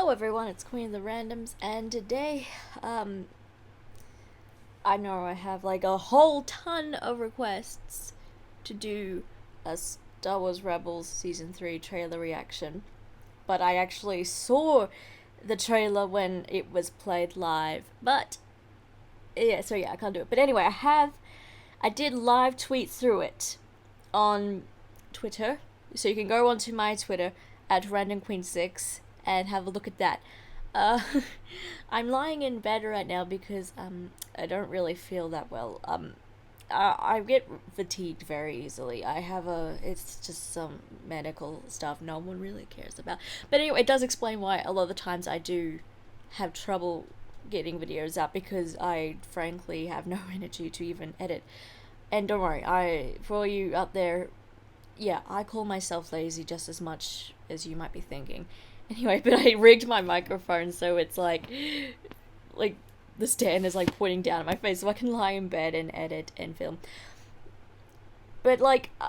Hello everyone, it's Queen of the Randoms, and today, I know I have like a whole ton of requests to do a Star Wars Rebels Season 3 trailer reaction, but I actually saw the trailer when it was played live, but, yeah, I can't do it. But anyway, I did live tweet through it on Twitter, so you can go onto my Twitter at randomqueen6 and have a look at that. I'm lying in bed right now because I don't really feel that well. I get fatigued very easily. It's just some medical stuff no one really cares about. But anyway, it does explain why a lot of the times I do have trouble getting videos out, because I frankly have no energy to even edit. And don't worry, for all you out there, yeah, I call myself lazy just as much as you might be thinking. Anyway, but I rigged my microphone so it's like the stand is like pointing down at my face so I can lie in bed and edit and film. But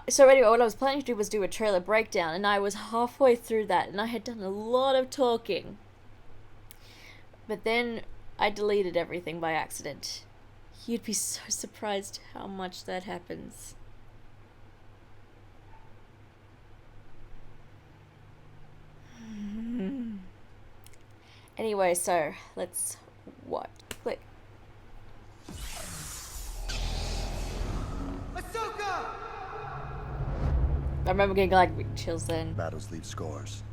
so anyway, what I was planning to do was do a trailer breakdown, and I was halfway through that and I had done a lot of talking. But then I deleted everything by accident. You'd be so surprised how much that happens. Anyway, so let's watch. Click. Ahsoka! I remember getting like chills then. Battles leave scars.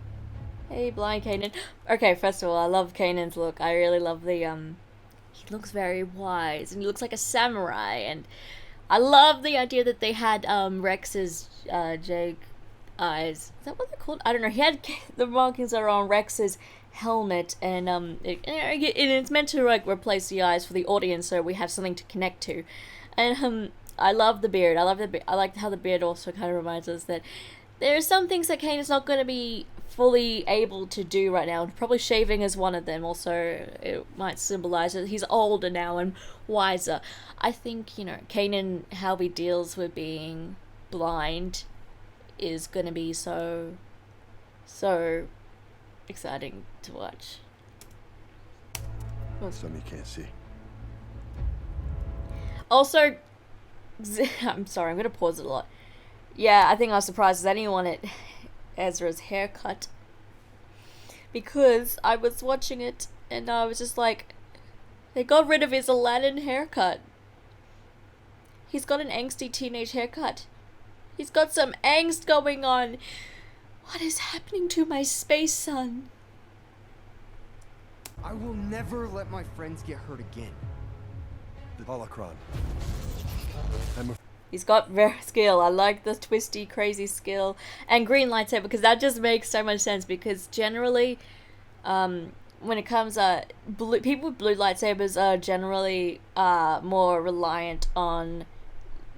Hey, blind Kanan. Okay, first of all, I love Kanan's look. I really love the he looks very wise and he looks like a samurai, and I love the idea that they had Rex's Jake eyes. Is that what they're called? I don't know. He had the markings are on Rex's helmet, and it's meant to like replace the eyes for the audience, so we have something to connect to. And I love the beard. I like how the beard also kind of reminds us that there are some things that Kanan's not going to be fully able to do right now. Probably shaving is one of them. Also, it might symbolize that he's older now and wiser. I think, Kanan, how he deals with being blind is going to be so exciting to watch. Some you can't see. Also, I'm sorry, I'm going to pause it a lot. Yeah, I think I was surprised as anyone at Ezra's haircut, because I was watching it and I was just like, they got rid of his Aladdin haircut. He's got an angsty teenage haircut. He's got some angst going on. What is happening to my space son? I will never let my friends get hurt again. The holocron. He's got rare skill. I like the twisty, crazy skill. And green lightsaber, because that just makes so much sense, because generally, when it comes people with blue lightsabers are generally more reliant on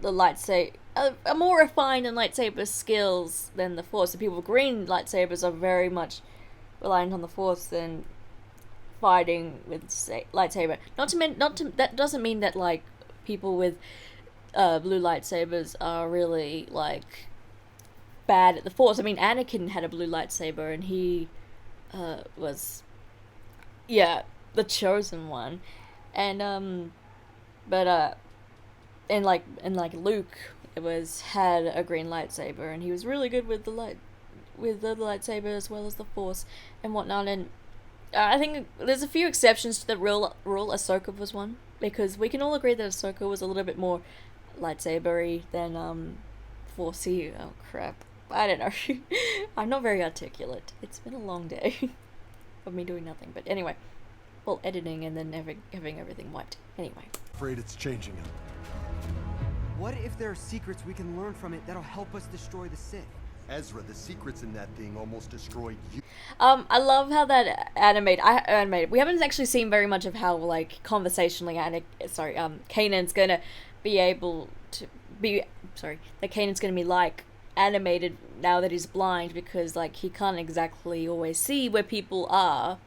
the lightsaber, are more refined in lightsaber skills than the Force. So people with green lightsabers are very much reliant on the Force than fighting with lightsaber. That doesn't mean that like people with blue lightsabers are really like bad at the Force. I mean, Anakin had a blue lightsaber and he was the chosen one, and Luke had a green lightsaber and he was really good with the lightsaber as well as the Force and whatnot. And I think there's a few exceptions to the rule. Ahsoka was one, because we can all agree that Ahsoka was a little bit more lightsabery than Forcey. Oh crap, I don't know. I'm not very articulate. It's been a long day of me doing nothing. But anyway, well, editing and then having everything wiped. Anyway, Afraid it's changing him. What if there are secrets we can learn from it that'll help us destroy the Sith? Ezra, the secrets in that thing almost destroyed you. I love how that animated. We haven't actually seen very much of how like conversationally Kanan's gonna be able to be. That Kanan's gonna be like animated now that he's blind, because like he can't exactly always see where people are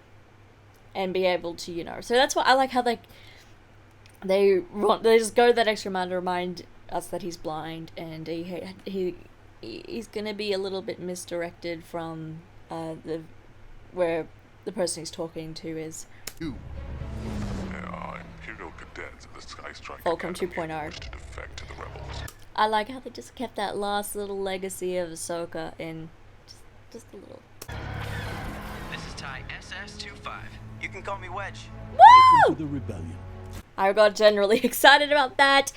and be able to, So that's why I like how they just go that extra mile to remind us that he's blind, and he's gonna be a little bit misdirected from where the person he's talking to is You. Imperial cadets of the Sky Strike Fulcrum Academy 2.0. wish to defect to the rebels. I like how they just kept that last little legacy of Ahsoka in. Just a little. This is Ty SS25. You can call me Wedge. Woo! To the rebellion. I got generally excited about that.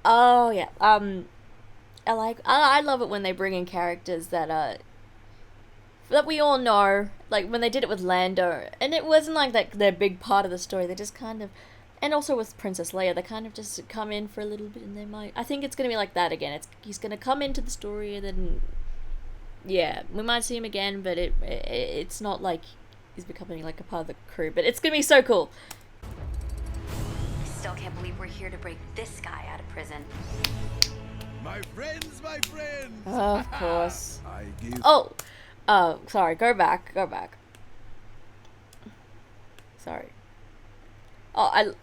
Oh yeah. I love it when they bring in characters that we all know. Like when they did it with Lando, and it wasn't like that they're a big part of the story. They just kind of, and also with Princess Leia, they kind of just come in for a little bit, and they might. I think it's gonna be like that again. He's gonna come into the story, and then yeah, we might see him again, but it's not like he's becoming like a part of the crew. But it's gonna be so cool. I still can't believe we're here to break this guy out of prison. My friends, my friends. Of course. I give. Oh, sorry. Go back. Sorry. Oh,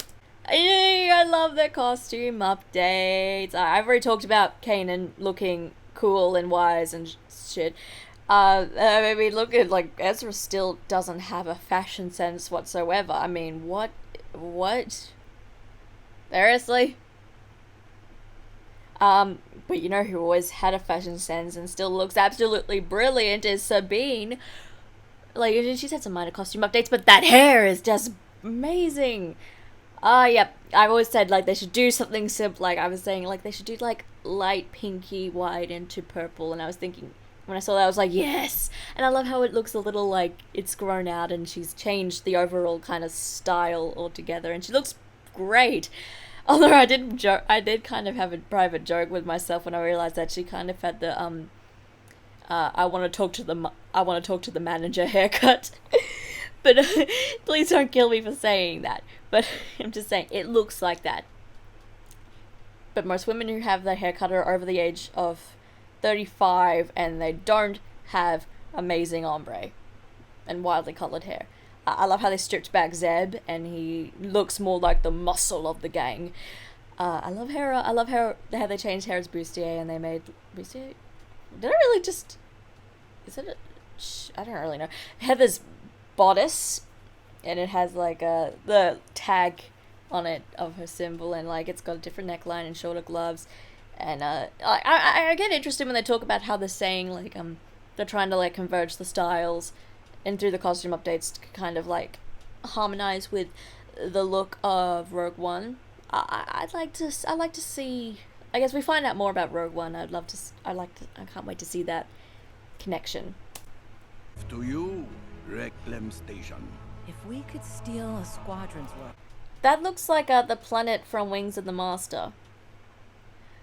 I love the costume updates. I've already talked about Kanan looking cool and wise and shit. I mean, look at, like, Ezra still doesn't have a fashion sense whatsoever. I mean, what? Seriously? But you know who always had a fashion sense and still looks absolutely brilliant is Sabine. Like, she's had some minor costume updates, but that hair is just amazing. Yep. I've always said, like, they should do something simple. Like, I was saying, like, they should do, like, light pinky white into purple. And I was thinking, when I saw that, I was like, yes! And I love how it looks a little like it's grown out and she's changed the overall kind of style altogether. And she looks great. Although I did kind of have a private joke with myself when I realized that she kind of had the I want to talk to the manager haircut. But please don't kill me for saying that. But I'm just saying it looks like that. But most women who have their haircut are over the age of 35 and they don't have amazing ombre and wildly colored hair. I love how they stripped back Zeb and he looks more like the muscle of the gang. I love Hera. I love how they changed Hera's bustier and they made bustier. Did I really just? Is it I don't really know. Heather's bodice, and it has like the tag on it of her symbol, and like it's got a different neckline and shorter gloves. And I get interested when they talk about how they're saying like they're trying to like converge the styles and through the costume updates to kind of like harmonize with the look of Rogue One. I like to see. I guess we find out more about Rogue One. I can't wait to see that connection. To you, Reclam Station. If we could steal a squadron's work. That looks like the planet from Wings of the Master.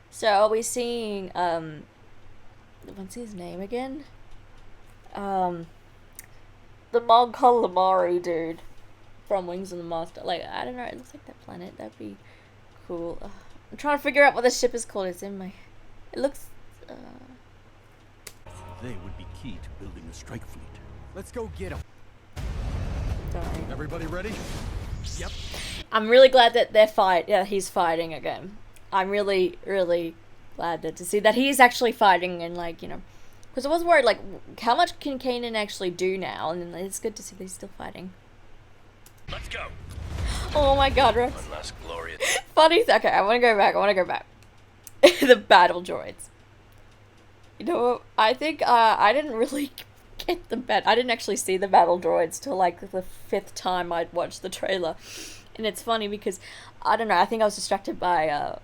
So are we seeing what's his name again? The Mon Calamari dude from Wings of the Master. Like, I don't know, it looks like that planet. That'd be cool. I'm trying to figure out what the ship is called. It's in my... It looks... They would be key to building a strike fleet. Let's go get him. Sorry. Everybody ready? Yep. I'm really glad that he's fighting again. I'm really, really glad to see that he's actually fighting and, like, you know... Because I was worried, like, how much can Kanan actually do now? And it's good to see that he's still fighting. Let's go. Oh my god, Rex. One last glorious. Funny. Okay, I want to go back. The battle droids. You know what? I think I didn't really get I didn't actually see the battle droids till like the 5th time I'd watched the trailer. And it's funny because, I don't know, I think I was distracted by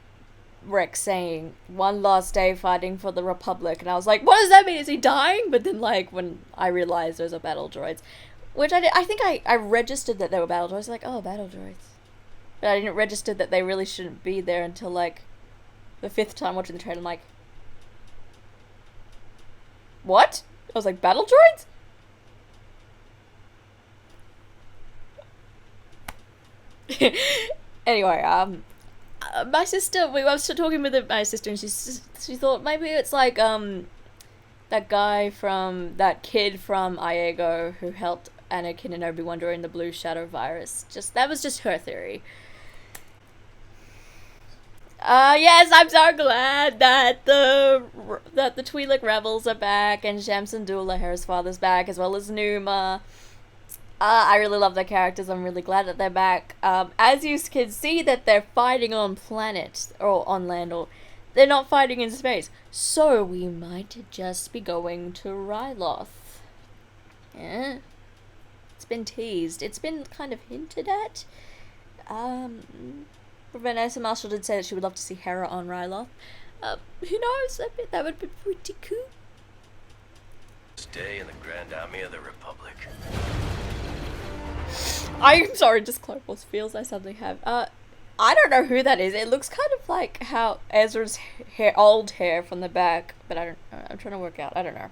Rex saying, one last day fighting for the Republic. And I was like, what does that mean? Is he dying? But then, like, when I realized those are battle droids, which I think I registered that they were battle droids. Like, oh, battle droids. But I didn't register that they really shouldn't be there until, like, the 5th time watching the trailer. I'm like, what? I was like, battle droids? Anyway, my sister, we were talking with my sister, and she thought maybe it's like, that guy from, that kid from Iago who helped Anakin and Obi-Wan during the Blue Shadow virus. That was just her theory. Yes, I'm so glad that the Twi'lek rebels are back, and Shams Syndulla, Hera's father's back, as well as Numa. I really love their characters. I'm really glad that they're back. As you can see that they're fighting on planet or on land, or they're not fighting in space. So we might just be going to Ryloth. Yeah. It's been teased. It's been kind of hinted at. Vanessa Marshall did say that she would love to see Hera on Ryloth. Who knows? I bet that would be pretty cool. Stay in the Grand Army of the Republic. I'm sorry, just Clone Wars feels I suddenly have. I don't know who that is. It looks kind of like how Ezra's hair, old hair from the back, but I don't. I'm trying to work out. I don't know.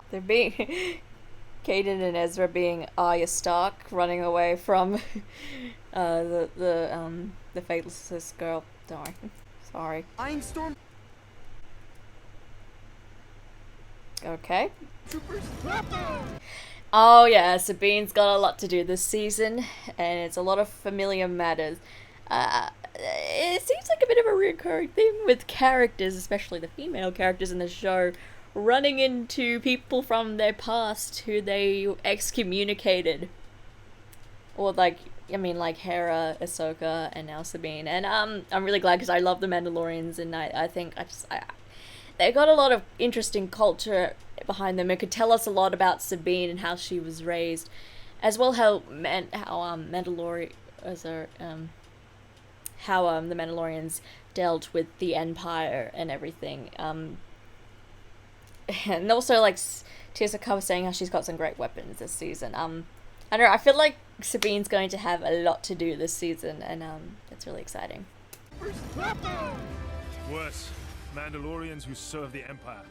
They're being Kaden and Ezra being Arya Stark running away from the faceless girl. Sorry. Flying storm Okay. troopers. Oh yeah, Sabine's got a lot to do this season, and it's a lot of familiar matters. It seems like a bit of a recurring theme with characters, especially the female characters in the show, running into people from their past who they excommunicated. Or like Hera, Ahsoka, and now Sabine. And I'm really glad because I love the Mandalorians, and I think they got a lot of interesting culture behind them. It could tell us a lot about Sabine and how she was raised, as well how the Mandalorians dealt with the Empire and everything. And also like Tessa was saying how she's got some great weapons this season. I don't know. I feel like Sabine's going to have a lot to do this season, and it's really exciting. Worse, Mandalorians who serve the Empire.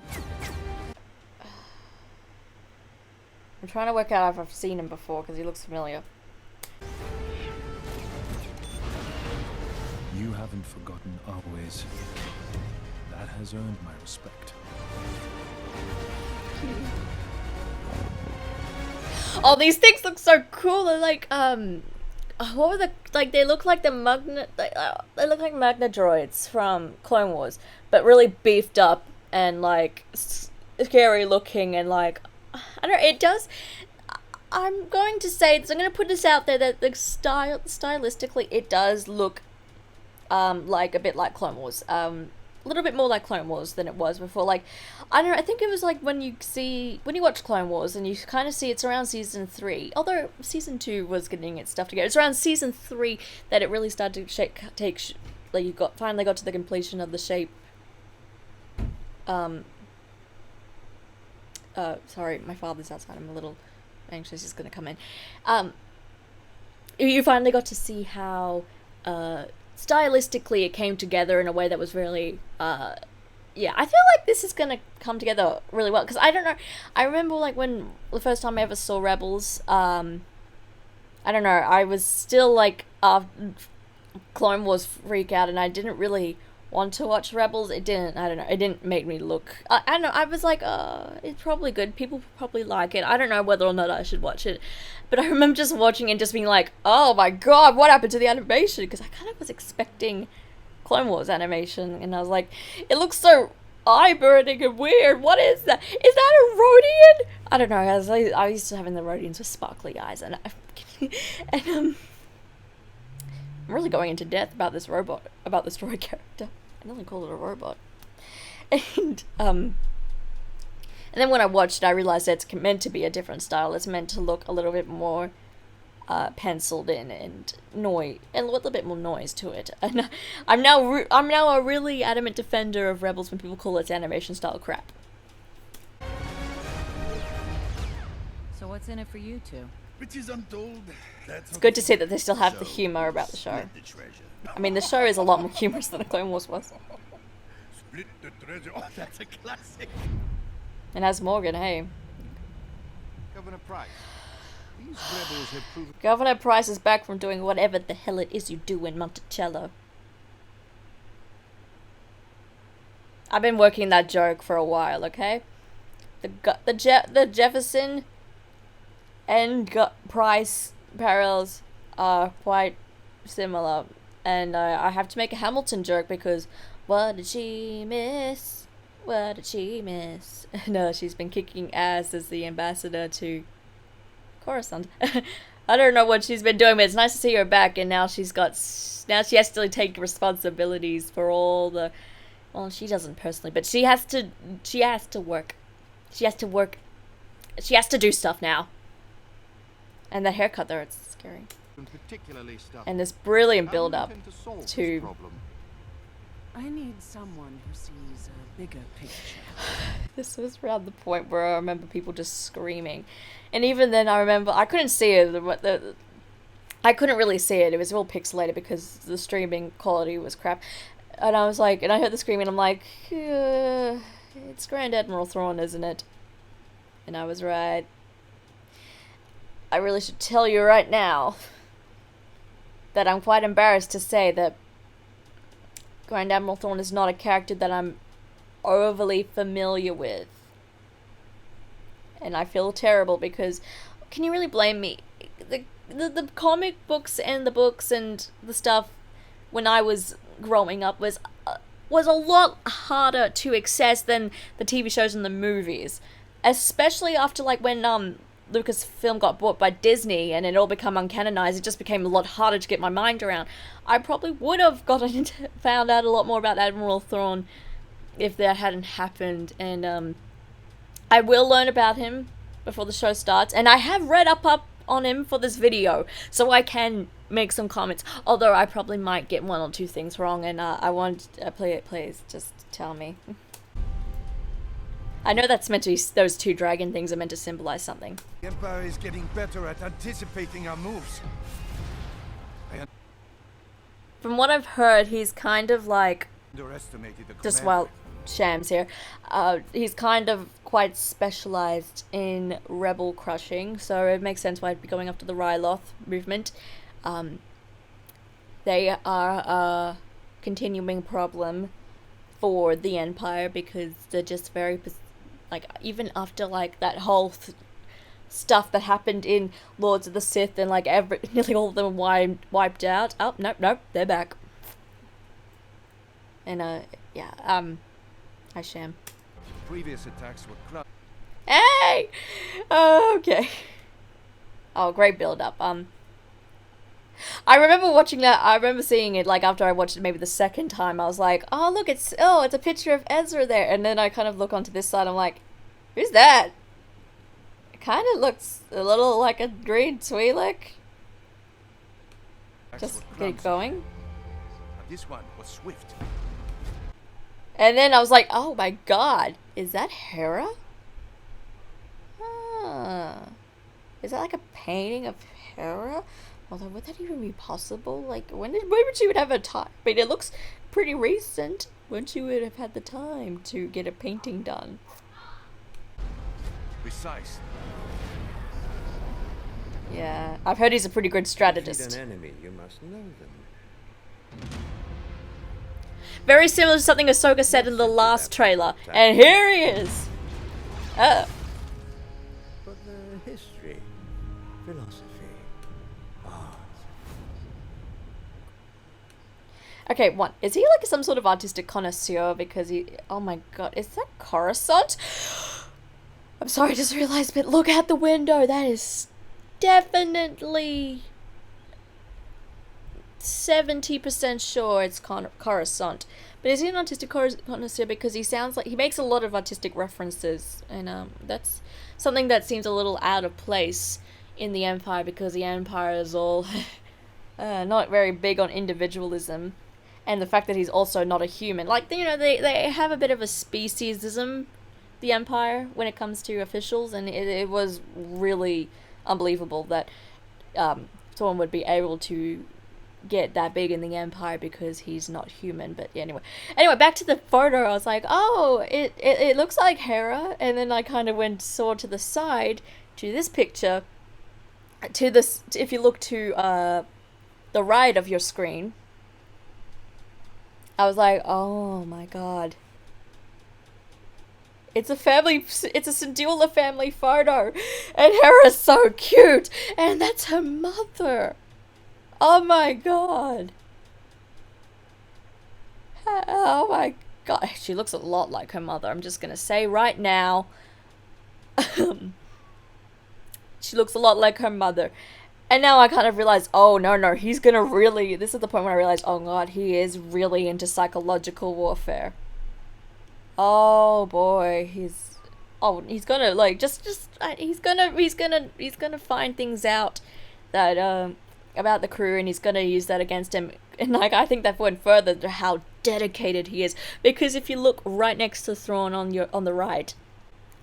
I'm trying to work out if I've seen him before because he looks familiar. You haven't forgotten our ways. That has earned my respect. Oh, these things look so cool. They're like, what were they look like the Magna, they look like Magna droids from Clone Wars, but really beefed up and like scary looking, and like, I don't know, it does, I'm going to say this, I'm going to put this out there, that the stylistically, it does look, like a bit like Clone Wars, a little bit more like Clone Wars than it was before. Like, I don't know, I think it was like when you watch Clone Wars and you kind of see it's around season 3, although season 2 was getting its stuff together, it's around season 3 that it really started to like you finally got to the completion of the shape. Sorry, my father's outside, I'm a little anxious he's gonna come in. You finally got to see how, stylistically it came together in a way that was really, yeah, I feel like this is gonna come together really well, because I don't know, I remember like when the first time I ever saw Rebels, I don't know, I was still like, Clone Wars freak out, and I didn't really want to watch Rebels. It didn't make me look, I don't know, I was like, it's probably good, people probably like it, I don't know whether or not I should watch it, but I remember just watching it and just being like, oh my god, what happened to the animation, because I kind of was expecting Clone Wars animation, and I was like, it looks so eye-burning and weird, what is that? Is that a Rodian? I don't know, I used to having the Rodians with sparkly eyes, and I'm really going into depth about this robot, about this droid character. I only call it a robot. And then when I watched it, I realized that it's meant to be a different style. It's meant to look a little bit more penciled in and a little bit more noise to it. And I'm now a really adamant defender of Rebels when people call its animation style crap. So what's in it for you two? Which is untold. It's good to see that they still have the humor about the show. I mean, the show is a lot more humorous than the Clone Wars was. Split the treasure. Oh, that's a classic. And as Morgan, hey. Governor Price, these rebels have proven... Governor Price is back from doing whatever the hell it is you do in Monticello. I've been working that joke for a while, okay? The Jefferson and Price parallels are quite similar, and I have to make a Hamilton joke because what did she miss? What did she miss? No, she's been kicking ass as the ambassador to Coruscant. I don't know what she's been doing, but it's nice to see her back, and now she has to take responsibilities for all the, well, she doesn't personally, but she has to work. She has to do stuff now. And the haircut there, it's scary. Particularly stuff. And this brilliant How do you build up intend to solve this to problem? I need someone who sees a bigger picture. this was around the point where I remember people just screaming. And even then I remember I couldn't see it. I couldn't really see it. It was all pixelated because the streaming quality was crap. And I was like, and I heard the screaming, I'm like, it's Grand Admiral Thrawn, isn't it? And I was right. I really should tell you right now that I'm quite embarrassed to say that Grand Admiral Thrawn is not a character that I'm overly familiar with. And I feel terrible because, can you really blame me? The comic books and the books and the stuff when I was growing up was a lot harder to access than the TV shows and the movies. Especially after like when Lucasfilm got bought by Disney and it all became uncanonized, it just became a lot harder to get my mind around. I probably would have found out a lot more about Admiral Thrawn if that hadn't happened, and I will learn about him before the show starts, and I have read up on him for this video, so I can make some comments, although I probably might get one or two things wrong, and I want please just tell me. I know that's meant to be, those two dragon things are meant to symbolize something. The Empire is getting better at anticipating our moves. From what I've heard, he's kind of like, Underestimated the just command. while Shams here, he's kind of quite specialized in rebel crushing, so it makes sense why he'd be going after the Ryloth movement. They are a continuing problem for the Empire because they're just very, like, even after like that whole stuff that happened in Lords of the Sith and like nearly all of them wiped out. Oh, nope, they're back. And yeah, I sham. Previous attacks were crushed. Hey! Okay. Oh, great build up. I remember watching that. I remember seeing it like after I watched it maybe the second time. I was like, oh look, it's a picture of Ezra there. And then I kind of look onto this side. I'm like, who's that? It kind of looks a little like a green Twi'lek. Just get going. But this one was swift. And then I was like, oh my god, is that Hera? Is that like a painting of Hera? Although, would that even be possible? Like, when would she would have a time? I mean, it looks pretty recent. When she would have had the time to get a painting done. Precise. Yeah, I've heard he's a pretty good strategist. An enemy, you must know them. Very similar to something Ahsoka said in the last trailer. And here he is! Oh. But the history, philosophy, art. Okay, one. Is he like some sort of artistic connoisseur? Because he... Oh my god, is that Coruscant? I'm sorry, I just realized, but look out the window. That is definitely 70% sure it's Coruscant. But is he an artistic connoisseur? Because he sounds like he makes a lot of artistic references, and that's something that seems a little out of place in the Empire, because the Empire is all not very big on individualism, and the fact that he's also not a human. Like, you know, they have a bit of a speciesism, the Empire, when it comes to officials, and it was really unbelievable that someone would be able to get that big in the Empire because he's not human. But yeah, anyway, back to the photo. I was like, oh, it looks like Hera, and then I kind of saw to the side to this picture, to this, if you look to the right of your screen, I was like, oh my god, it's a Syndulla family photo, and Hera's so cute, and that's her mother. Oh my god. Oh my... God, she looks a lot like her mother. I'm just gonna say right now. She looks a lot like her mother. And now I kind of realize, oh, no, he's gonna really... This is the point when I realize, oh god, he is really into psychological warfare. Oh boy, he's gonna, like, he's gonna find things out that, about the crew, and he's gonna use that against him. And, like, I think that went further to how dedicated he is. Because if you look right next to Thrawn on the right,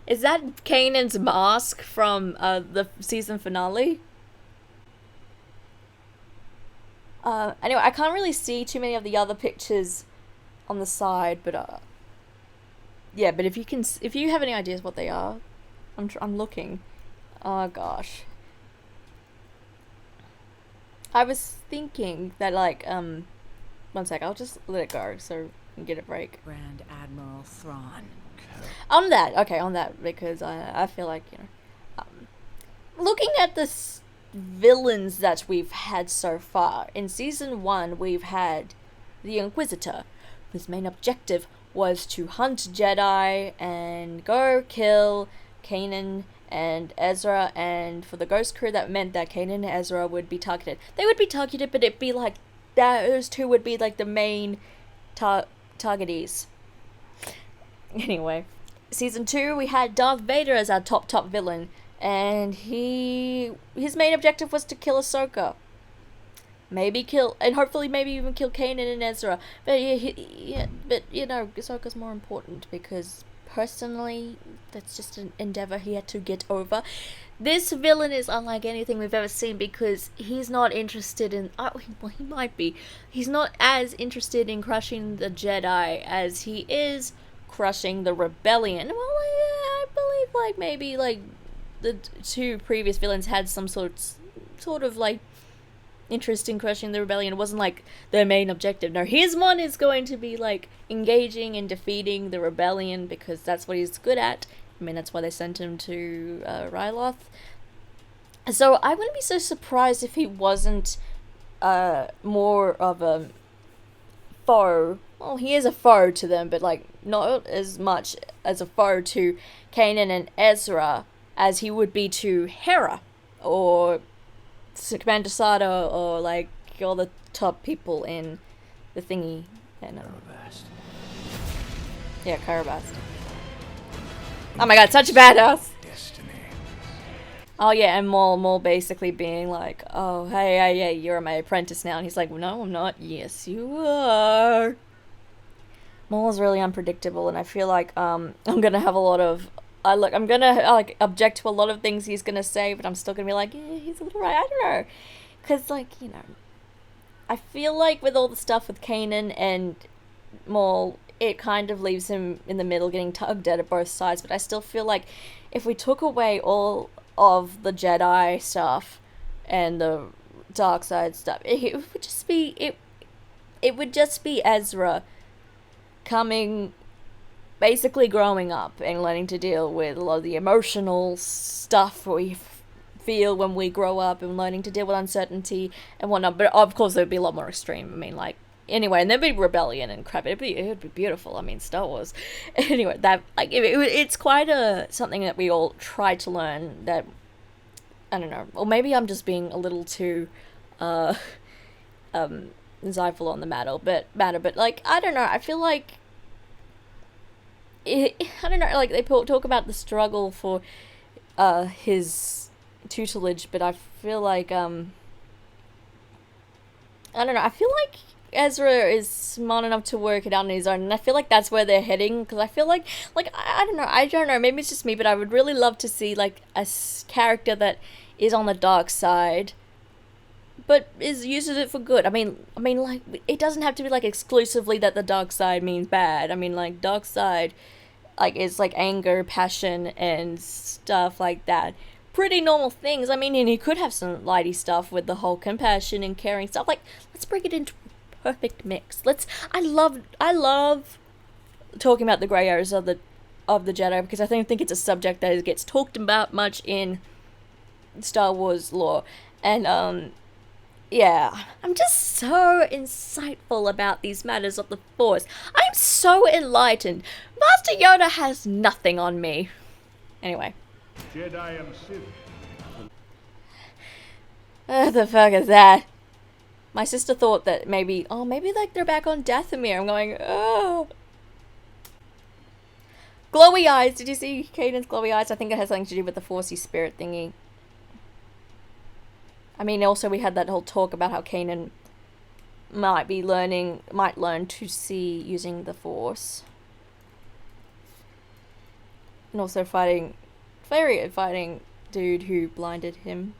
is that Kanan's mask from, the season finale? Anyway, I can't really see too many of the other pictures on the side, but, yeah, but if you have any ideas what they are, I'm looking. Oh gosh. I was thinking that, like, one sec, I'll just let it go so we can get a break. Grand Admiral Thrawn. On that, because I feel like, you know, looking at the villains that we've had so far, in season 1 we've had the Inquisitor, whose main objective was to hunt Jedi and go kill Kanan and Ezra, and for the Ghost Crew that meant that Kanan and Ezra would be targeted. They would be targeted, but it'd be like, those two would be like the main targetees. Anyway, season 2 we had Darth Vader as our top villain, and his main objective was to kill Ahsoka. And hopefully maybe even kill Kanan and Ezra. But but you know, Ahsoka's more important because personally, that's just an endeavor he had to get over. This villain is unlike anything we've ever seen because he's not interested in... well, he might be. He's not as interested in crushing the Jedi as he is crushing the Rebellion. Well, I believe, like, maybe, like, the two previous villains had some sort of, like, interest in crushing the Rebellion. It wasn't, like, their main objective. No, his one is going to be, like, engaging and defeating the Rebellion because that's what he's good at. I mean, that's why they sent him to Ryloth. So I wouldn't be so surprised if he wasn't more of a foe. Well, he is a foe to them, but, like, not as much as a foe to Kanan and Ezra as he would be to Hera or Commander Sada or, like, all the top people in the thingy. And, yeah, Karabast. Oh my god, such a badass! Destiny. Oh yeah, and Maul basically being like, oh, hey, you're my apprentice now. And he's like, no, I'm not. Yes, you are. Maul's really unpredictable, and I feel like, I'm gonna have a lot of... I'm gonna, like, object to a lot of things he's gonna say, but I'm still gonna be like, yeah, he's a little right. I don't know. Because, like, you know, I feel like with all the stuff with Kanan and Maul, it kind of leaves him in the middle getting tugged at both sides, but I still feel like if we took away all of the Jedi stuff and the dark side stuff, it would just be it would just be Ezra basically growing up and learning to deal with a lot of the emotional stuff we feel when we grow up and learning to deal with uncertainty and whatnot, but of course it would be a lot more extreme. I mean, like, anyway, and there'd be rebellion and crap. It would be beautiful. I mean, Star Wars. Anyway, that, like, it's quite something that we all try to learn. That, I don't know, or maybe I'm just being a little too insightful on the matter. But like, I don't know. I feel like I don't know. Like, they talk about the struggle for his tutelage, but I feel like I don't know. I feel like Ezra is smart enough to work it out on his own, and I feel like that's where they're heading, because I feel like I don't know, maybe it's just me, but I would really love to see, like, a character that is on the dark side, but uses it for good. I mean, like, it doesn't have to be, like, exclusively that the dark side means bad. I mean, like, dark side, like, is, like, anger, passion, and stuff like that. Pretty normal things. I mean, and he could have some lighty stuff with the whole compassion and caring stuff. Like, let's bring it into perfect mix. I love talking about the grey areas of the Jedi, because I think it's a subject that gets talked about much in Star Wars lore, and yeah, I'm just so insightful about these matters of the Force. I'm so enlightened. Master Yoda has nothing on me. Anyway. Jedi and Sith. What the fuck is that? My sister thought that maybe, oh, maybe like they're back on Dathomir. I'm going, oh. Glowy eyes. Did you see Kanan's glowy eyes? I think it has something to do with the Forcey spirit thingy. I mean, also we had that whole talk about how Kanan might learn to see using the Force. And also fighting dude who blinded him.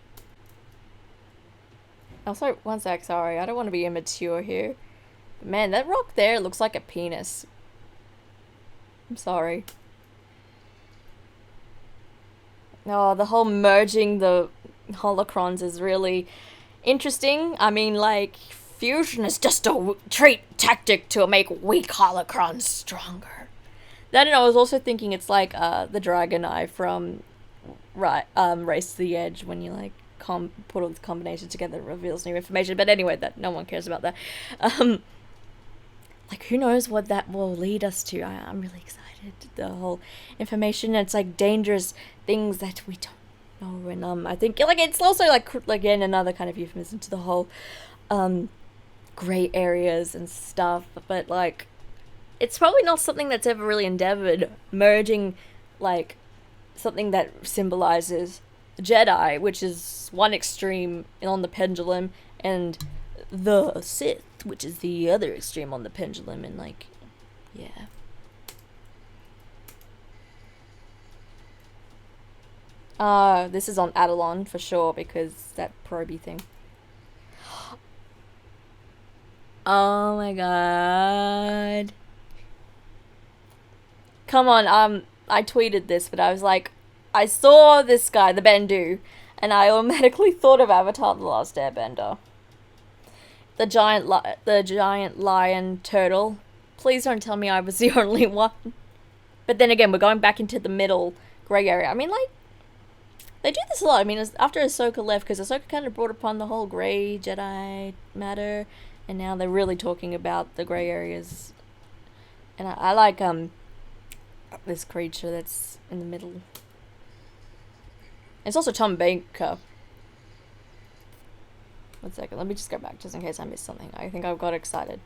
Also, one sec, sorry, I don't want to be immature here. But man, that rock there looks like a penis. I'm sorry. Oh, the whole merging the holocrons is really interesting. I mean, like, fusion is just a tactic to make weak holocrons stronger. Then I was also thinking it's like the dragon eye from Race to the Edge, when you like put all the combinations together, it reveals new information. But anyway, that no one cares about that. Like, who knows what that will lead us to? I'm really excited. The whole information, it's like dangerous things that we don't know. And I think like it's also like again another kind of euphemism to the whole gray areas and stuff. But like, it's probably not something that's ever really endeavored, merging like something that symbolizes Jedi, which is one extreme on the pendulum, and the Sith, which is the other extreme on the pendulum, and like, yeah. This is on Adelon for sure, because that proby thing. Oh my god. Come on, I tweeted this, but I was like, I saw this guy, the Bendu, and I automatically thought of Avatar: The Last Airbender. The giant lion turtle. Please don't tell me I was the only one. But then again, we're going back into the middle grey area. I mean, like, they do this a lot. I mean, after Ahsoka left, because Ahsoka kind of brought upon the whole grey Jedi matter, and now they're really talking about the grey areas. And I like this creature that's in the middle. It's also Tom Baker. 1 second, let me just go back just in case I missed something. I think I got excited.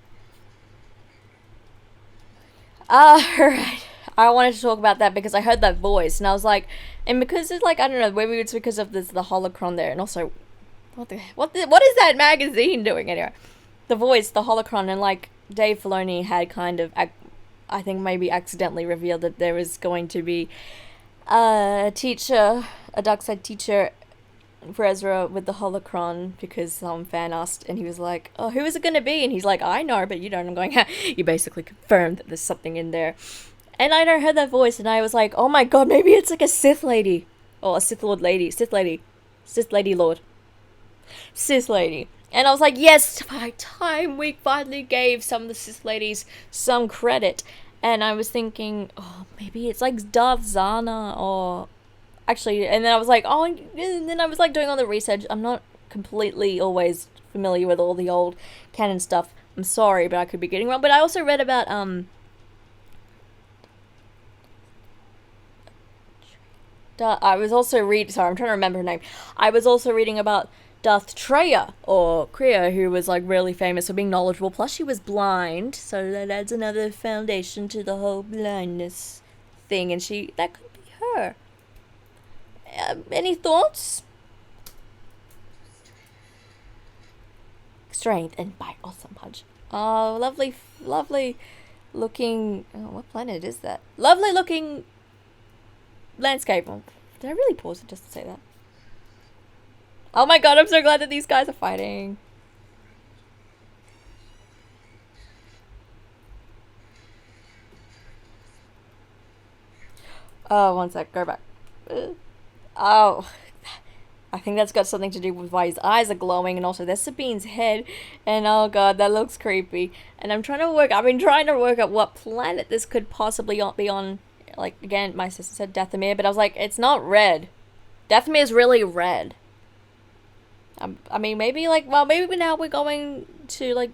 Alright. I wanted to talk about that because I heard that voice and I was like, and because it's like, I don't know, maybe it's because of the holocron there, and also, what is that magazine doing anyway? The voice, the holocron, and like Dave Filoni had kind of, I think maybe accidentally revealed that there was going to be a teacher, a dark side teacher for Ezra with the holocron, because some fan asked and he was like, oh, who is it going to be? And he's like, I know, but you don't. I'm going, you basically confirmed that there's something in there. And I heard that voice and I was like, oh my god, maybe it's like a Sith lady. Or a Sith Lord lady. Sith lady Lord. Sith lady. And I was like, yes, by time we finally gave some of the Sith ladies some credit. And I was thinking, oh, maybe it's like Darth Zana or... Actually, and then I was like, oh, and then I was like doing all the research. I'm not completely always familiar with all the old canon stuff. I'm sorry, but I could be getting wrong. But I also read about, I was also sorry, I'm trying to remember her name. I was also reading about Darth Treya, or Kriya, who was like really famous for being knowledgeable. Plus she was blind, so that adds another foundation to the whole blindness thing. And that could be her. Any thoughts? Strength and bite. Awesome punch. Oh, lovely looking... Oh, what planet is that? Lovely looking landscape. Oh, did I really pause it just to say that? Oh my god, I'm so glad that these guys are fighting. Oh, one sec. Go back. Oh, I think that's got something to do with why his eyes are glowing, and also there's Sabine's head, and oh god, that looks creepy. And I've been trying to work out what planet this could possibly be on. Like, again, my sister said Dathomir, but I was like, it's not red. Dathomir is really red. I mean, maybe like, well, maybe now we're going to like,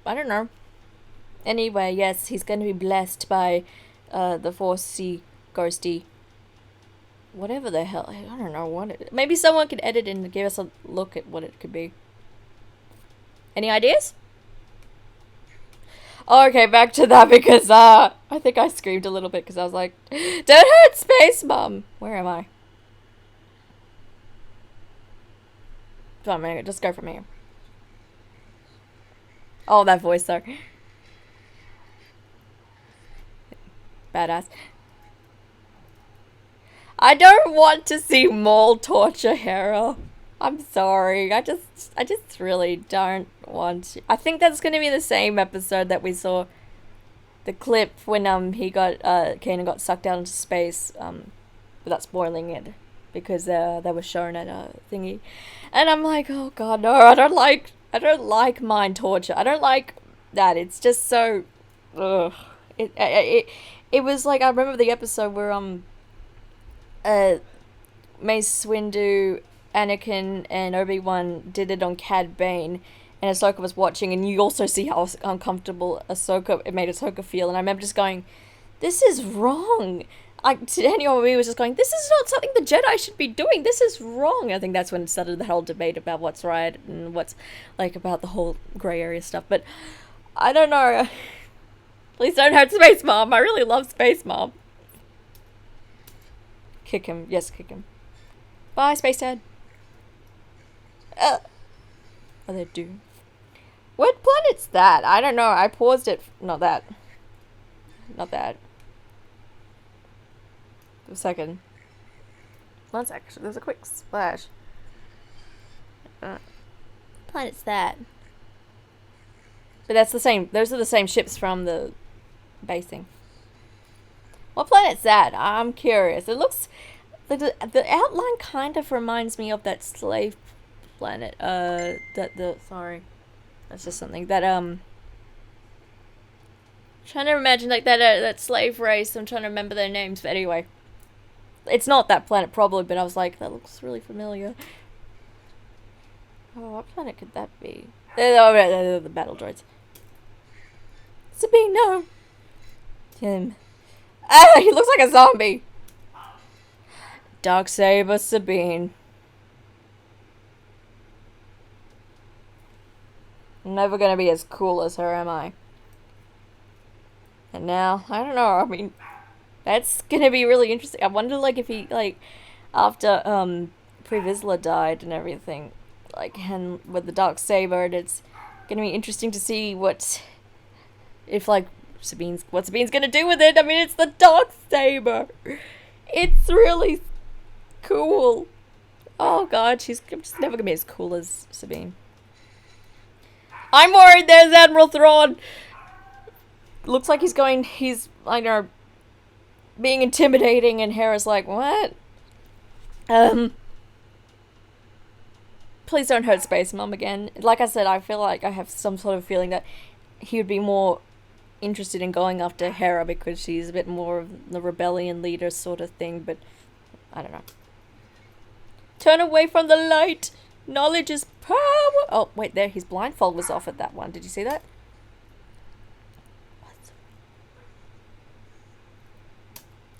I don't know. Anyway, yes, he's going to be blessed by the Forcey Ghosty. Whatever the hell, I don't know what it. Maybe someone could edit and give us a look at what it could be. Any ideas? Oh, okay, back to that because I think I screamed a little bit because I was like, "Don't hurt Space Mom." Where am I? Come on, just go from here. Oh, that voice though. Badass. I don't want to see Maul torture Hera. I'm sorry. I just really don't want to. I think that's gonna be the same episode that we saw the clip when Kanan got sucked out into space, without spoiling it. Because they were shown at a thingy. And I'm like, oh god, no, I don't like mind torture. I don't like that. It's just so ugh. It was like, I remember the episode where Mace Windu, Anakin, and Obi-Wan did it on Cad Bane, and Ahsoka was watching, and you also see how uncomfortable it made Ahsoka feel, and I remember just going, this is wrong. Daniel and me was just going, this is not something the Jedi should be doing, this is wrong. I think that's when it started the whole debate about what's right and what's, like, about the whole grey area stuff, but I don't know. Please don't hurt Space Mom. I really love Space Mom. Kick him. Yes, kick him. Bye, Space Dad. Oh, they do. What planet's that? I don't know. I paused it. Not that. Not that. A second. One sec. There's a quick splash. Planet's that? But that's the same. Those are the same ships from the basing. What planet's that? I'm curious. It looks the outline kind of reminds me of that slave planet. Sorry, that's just something that trying to imagine like that slave race. I'm trying to remember their names, but anyway, it's not that planet probably. But I was like, that looks really familiar. Oh, what planet could that be? They're the battle droids. Sabine, no. Him. Ah, he looks like a zombie. Darksaber Sabine. I'm never gonna be as cool as her, am I? And now, I don't know, I mean, that's gonna be really interesting. I wonder, like, if he, like, after, Pre Vizsla died and everything, like, and with the Darksaber, it's gonna be interesting to see what Sabine's gonna do with it. I mean, it's the Darksaber. It's really cool. Oh god, she's just never gonna be as cool as Sabine. I'm worried there's Admiral Thrawn. Looks like he's, I know, being intimidating, and Hera's like, what? Please don't hurt Space Mom again. Like I said, I feel like I have some sort of feeling that he would be more interested in going after Hera because she's a bit more of the rebellion leader sort of thing, but I don't know. Turn away from the light. Knowledge is power. Oh, wait, there, his blindfold was off at that one. Did you see that?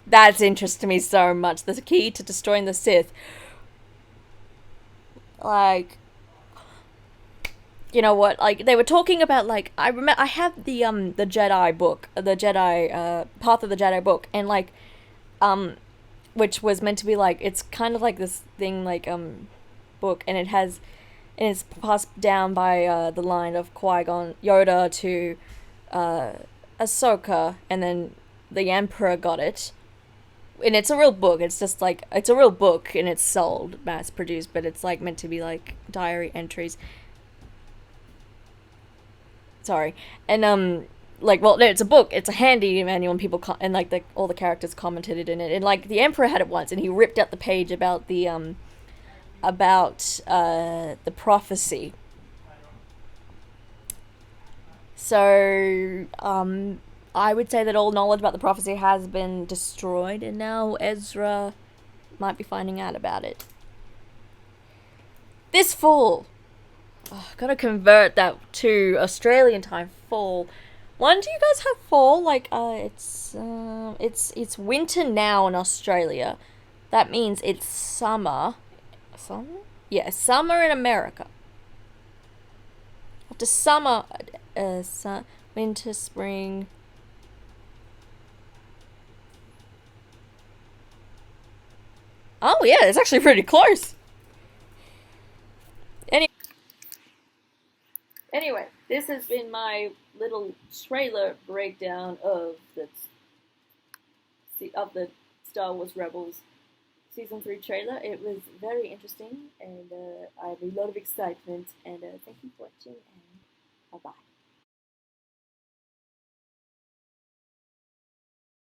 That's interesting to me so much. The key to destroying the Sith. Like, you know what? Like, they were talking about, like, I remember I have the Jedi book, the Jedi Path of the Jedi book, and like, which was meant to be like, it's kind of like this thing, like, book, and it's passed down by the line of Qui-Gon Yoda to Ahsoka, and then the Emperor got it. And it's a real book. It's just like, it's a real book, and it's sold, mass produced, but it's like meant to be like diary entries. Sorry. And like, well, no, it's a book. It's a handy manual, and people and like all the characters commented in it. And like the Emperor had it once, and he ripped out the page about the prophecy. So I would say that all knowledge about the prophecy has been destroyed, and now Ezra might be finding out about it. this fall. Oh, gotta convert that to Australian time. Fall. When do you guys have fall? Like, it's winter now in Australia. That means it's summer. Summer? Yeah, summer in America. After summer, winter, spring. Oh yeah, it's actually pretty close. Anyway, this has been my little trailer breakdown of the Star Wars Rebels Season 3 trailer. It was very interesting, and I have a lot of excitement, and thank you for watching, and bye-bye.